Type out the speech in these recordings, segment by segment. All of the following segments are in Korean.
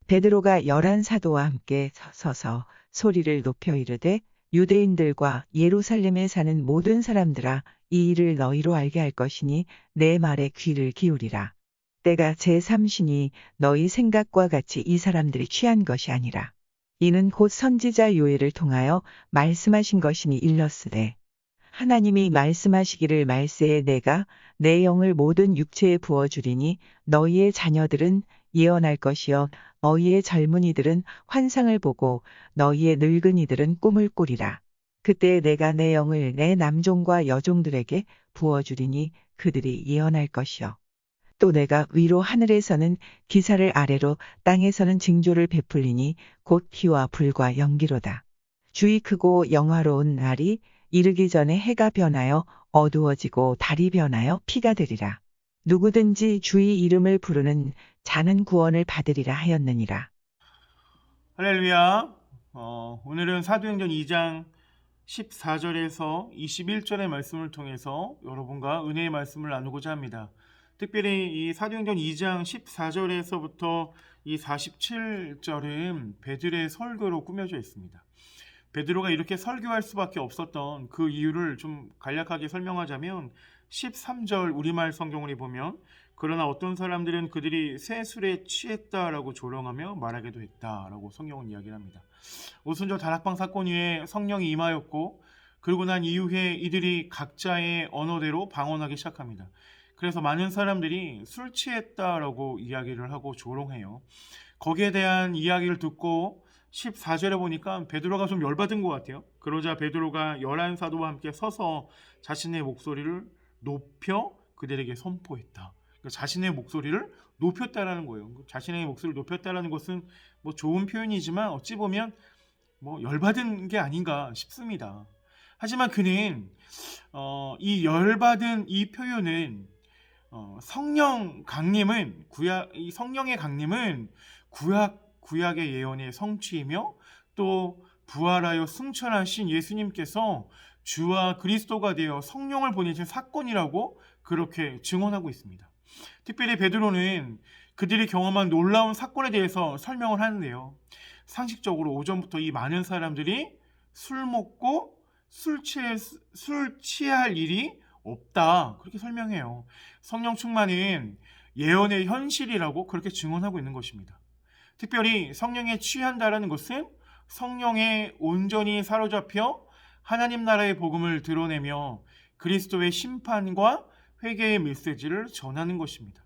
베드로가 11 사도와 함께 서서 소리를 높여 이르되 유대인들과 예루살렘에 사는 모든 사람들아 이 일을 너희로 알게 할 것이니 내 말에 귀를 기울이라. 때가 제3시니 너희 생각과 같이 이 사람들이 취한 것이 아니라 이는 곧 선지자 요엘을 통하여 말씀하신 것이니 일렀으되 하나님이 말씀하시기를 말세에 내가 내 영을 모든 육체에 부어주리니 너희의 자녀들은 예언할 것이요 너희의 젊은이들은 환상을 보고 너희의 늙은이들은 꿈을 꾸리라. 그때 내가 내 영을 내 남종과 여종들에게 부어주리니 그들이 예언할 것이요 또 내가 위로 하늘에서는 기사를 아래로 땅에서는 징조를 베풀리니 곧 피와 불과 연기로다. 주의 크고 영화로운 날이 이르기 전에 해가 변하여 어두워지고 달이 변하여 피가 되리라. 누구든지 주의 이름을 부르는 자는 구원을 받으리라 하였느니라. 할렐루야. 오늘은 사도행전 2장 14절에서 21절의 말씀을 통해서 여러분과 은혜의 말씀을 나누고자 합니다. 특별히 이 사도행전 2장 14절에서부터 이 47절은 베드로의 설교로 꾸며져 있습니다. 베드로가 이렇게 설교할 수밖에 없었던 그 이유를 좀 간략하게 설명하자면 13절 우리말 성경을 보면 그러나 어떤 사람들은 그들이 새 술에 취했다라고 조롱하며 말하기도 했다라고 성경은 이야기를 합니다. 오순절 다락방 사건 이후에 성령이 임하였고 그러고 난 이후에 이들이 각자의 언어대로 방언하기 시작합니다. 그래서 많은 사람들이 술 취했다라고 이야기를 하고 조롱해요. 거기에 대한 이야기를 듣고 14절에 보니까 베드로가 좀 열받은 것 같아요. 그러자 베드로가 11사도와 함께 서서 자신의 목소리를 높여 그들에게 선포했다. 그러니까 자신의 목소리를 높였다라는 거예요. 자신의 목소리를 높였다라는 것은 뭐 좋은 표현이지만 어찌 보면 뭐 열받은 게 아닌가 싶습니다. 하지만 그는 이 열받은 이 표현은 성령 강림은 이 성령의 강림은 구약의 예언의 성취이며 또 부활하여 승천하신 예수님께서 주와 그리스도가 되어 성령을 보내신 사건이라고 그렇게 증언하고 있습니다. 특별히 베드로는 그들이 경험한 놀라운 사건에 대해서 설명을 하는데요. 상식적으로 오전부터 이 많은 사람들이 술 먹고 술 취할 일이 없다. 그렇게 설명해요. 성령 충만은 예언의 현실이라고 그렇게 증언하고 있는 것입니다. 특별히 성령에 취한다라는 것은 성령에 온전히 사로잡혀 하나님 나라의 복음을 드러내며 그리스도의 심판과 회개의 메시지를 전하는 것입니다.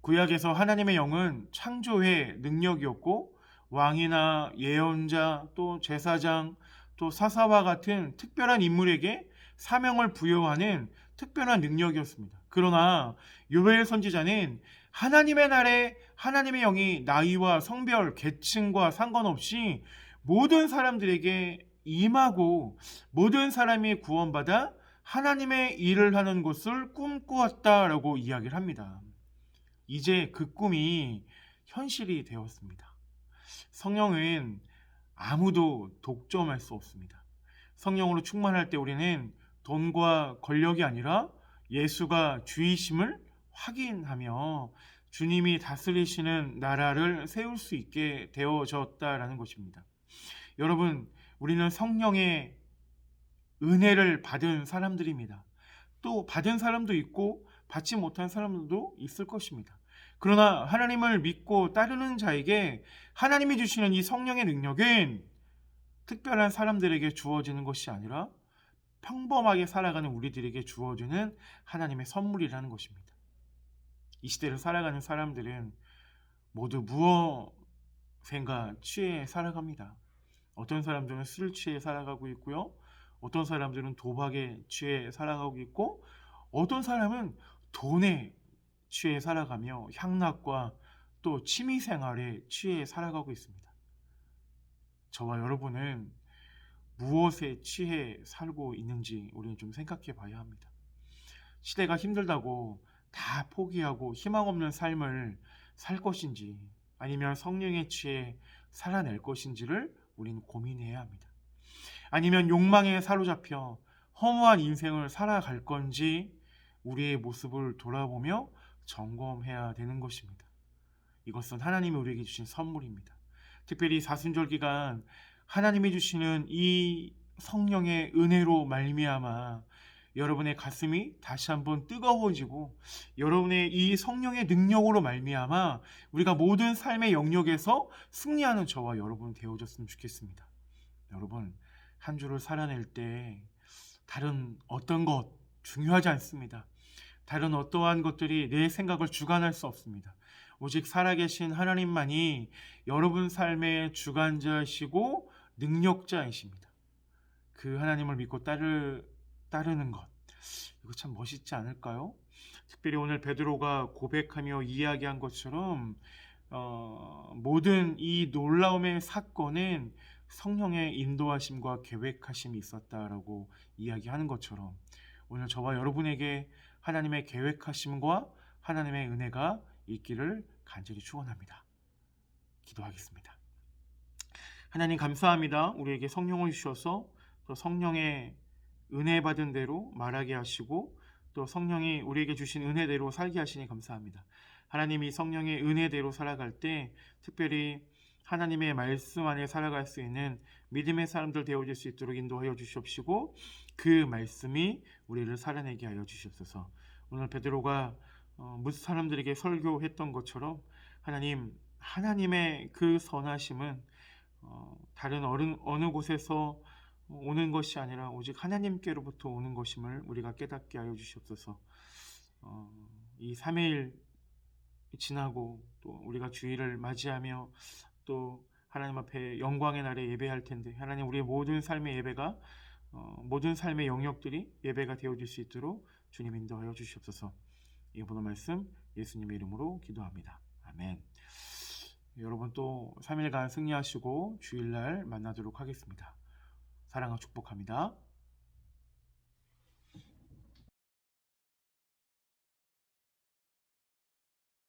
구약에서 하나님의 영은 창조의 능력이었고 왕이나 예언자 또 제사장 또 사사와 같은 특별한 인물에게 사명을 부여하는 특별한 능력이었습니다. 그러나 요엘 선지자는 하나님의 날에 하나님의 영이 나이와 성별, 계층과 상관없이 모든 사람들에게 임하고 모든 사람이 구원받아 하나님의 일을 하는 것을 꿈꾸었다라고 이야기를 합니다. 이제 그 꿈이 현실이 되었습니다. 성령은 아무도 독점할 수 없습니다. 성령으로 충만할 때 우리는 돈과 권력이 아니라 예수가 주이심을 확인하며 주님이 다스리시는 나라를 세울 수 있게 되어졌다라는 것입니다. 여러분, 우리는 성령의 은혜를 받은 사람들입니다. 또 받은 사람도 있고 받지 못한 사람들도 있을 것입니다. 그러나 하나님을 믿고 따르는 자에게 하나님이 주시는 이 성령의 능력은 특별한 사람들에게 주어지는 것이 아니라 평범하게 살아가는 우리들에게 주어지는 하나님의 선물이라는 것입니다. 이 시대를 살아가는 사람들은 모두 무엇인가 취해 살아갑니다. 어떤 사람들은 술 취해 살아가고 있고요. 어떤 사람들은 도박에 취해 살아가고 있고 어떤 사람은 돈에 취해 살아가며 향락과 또 취미생활에 취해 살아가고 있습니다. 저와 여러분은 무엇에 취해 살고 있는지 우리는 좀 생각해 봐야 합니다. 시대가 힘들다고 다 포기하고 희망 없는 삶을 살 것인지 아니면 성령에 취해 살아낼 것인지를 우리는 고민해야 합니다. 아니면 욕망에 사로잡혀 허무한 인생을 살아갈 건지 우리의 모습을 돌아보며 점검해야 되는 것입니다. 이것은 하나님이 우리에게 주신 선물입니다. 특별히 사순절 기간 하나님이 주시는 이 성령의 은혜로 말미암아 여러분의 가슴이 다시 한번 뜨거워지고 여러분의 이 성령의 능력으로 말미암아 우리가 모든 삶의 영역에서 승리하는 저와 여러분 되어졌으면 좋겠습니다. 여러분, 한 주를 살아낼 때 다른 어떤 것 중요하지 않습니다. 다른 어떠한 것들이 내 생각을 주관할 수 없습니다. 오직 살아계신 하나님만이 여러분 삶의 주관자이시고 능력자이십니다. 그 하나님을 믿고 따르는 것, 이거 참 멋있지 않을까요? 특별히 오늘 베드로가 고백하며 이야기한 것처럼 모든 이 놀라움의 사건은 성령의 인도하심과 계획하심이 있었다라고 이야기하는 것처럼 오늘 저와 여러분에게 하나님의 계획하심과 하나님의 은혜가 있기를 간절히 축원합니다. 기도하겠습니다. 하나님 감사합니다. 우리에게 성령을 주셔서 또 성령의 은혜 받은 대로 말하게 하시고 또 성령이 우리에게 주신 은혜대로 살게 하시니 감사합니다. 하나님이 성령의 은혜대로 살아갈 때 특별히 하나님의 말씀 안에 살아갈 수 있는 믿음의 사람들 되어질 수 있도록 인도하여 주시옵시고 그 말씀이 우리를 살아내게 하여 주시옵소서. 오늘 베드로가 무슨 사람들에게 설교했던 것처럼 하나님의 그 선하심은 다른 어느 곳에서 오는 것이 아니라 오직 하나님께로부터 오는 것임을 우리가 깨닫게 하여 주시옵소서. 이 3일 지나고 또 우리가 주일을 맞이하며 또 하나님 앞에 영광의 날에 예배할 텐데 하나님 우리의 모든 삶의 예배가 모든 삶의 영역들이 예배가 되어질 수 있도록 주님 인도하여 주시옵소서. 이 모든 말씀 예수님의 이름으로 기도합니다. 아멘. 여러분 또 3일간 승리하시고 주일날 만나도록 하겠습니다. 사랑과 축복합니다.